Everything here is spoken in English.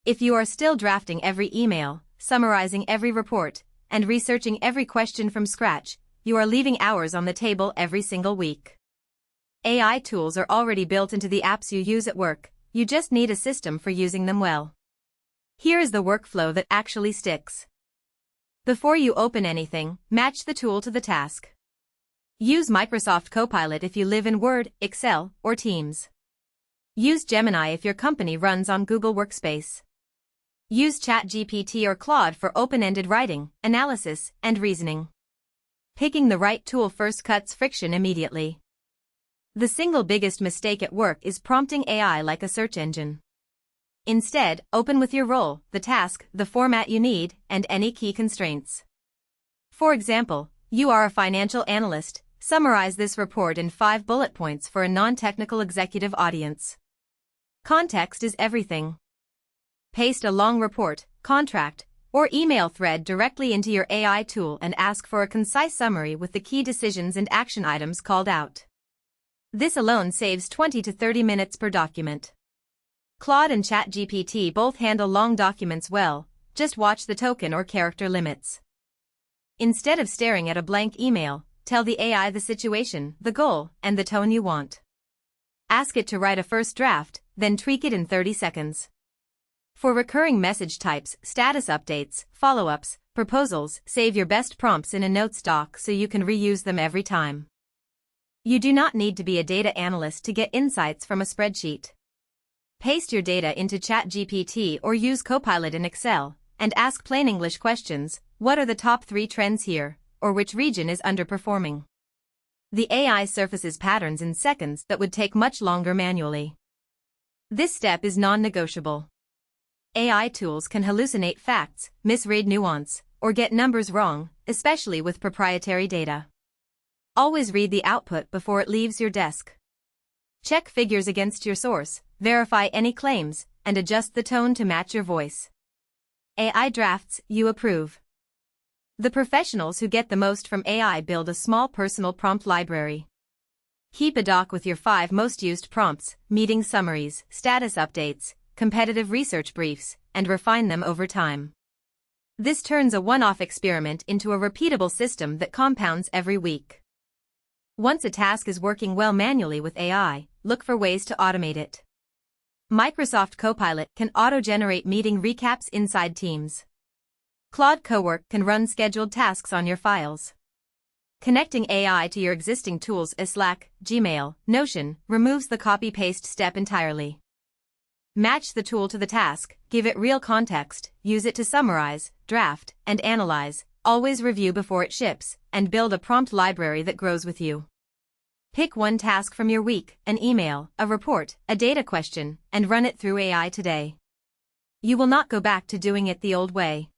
If you are still drafting every email, summarizing every report, and researching every question from scratch, you are leaving hours on the table every single week. AI tools are already built into the apps you use at work, you just need a system for using them well. Here is the workflow that actually sticks. Before you open anything, match the tool to the task. Use Microsoft Copilot if you live in Word, Excel, or Teams. Use Gemini if your company runs on Google Workspace. Use ChatGPT or Claude for open-ended writing, analysis, and reasoning. Picking the right tool first cuts friction immediately. The single biggest mistake at work is prompting AI like a search engine. Instead, open with your role, the task, the format you need, and any key constraints. For example, you are a financial analyst. Summarize this report in 5 bullet points for a non-technical executive audience. Context is everything. Paste a long report, contract, or email thread directly into your AI tool and ask for a concise summary with the key decisions and action items called out. This alone saves 20 to 30 minutes per document. Claude and ChatGPT both handle long documents well, just watch the token or character limits. Instead of staring at a blank email, tell the AI the situation, the goal, and the tone you want. Ask it to write a first draft, then tweak it in 30 seconds. For recurring message types, status updates, follow-ups, proposals, save your best prompts in a notes doc so you can reuse them every time. You do not need to be a data analyst to get insights from a spreadsheet. Paste your data into ChatGPT or use Copilot in Excel, and ask plain English questions. What are the top 3 trends here, or which region is underperforming? The AI surfaces patterns in seconds that would take much longer manually. This step is non-negotiable. AI tools can hallucinate facts, misread nuance, or get numbers wrong, especially with proprietary data. Always read the output before it leaves your desk. Check figures against your source, verify any claims, and adjust the tone to match your voice. AI drafts you approve. The professionals who get the most from AI build a small personal prompt library. Keep a doc with your 5 most used prompts, meeting summaries, status updates, competitive research briefs, and refine them over time. This turns a one-off experiment into a repeatable system that compounds every week. Once a task is working well manually with AI, look for ways to automate it. Microsoft Copilot can auto-generate meeting recaps inside Teams. Claude Cowork can run scheduled tasks on your files. Connecting AI to your existing tools as Slack, Gmail, Notion removes the copy-paste step entirely. Match the tool to the task, give it real context, use it to summarize, draft, and analyze, always review before it ships, and build a prompt library that grows with you. Pick one task from your week, an email, a report, a data question, and run it through AI today. You will not go back to doing it the old way.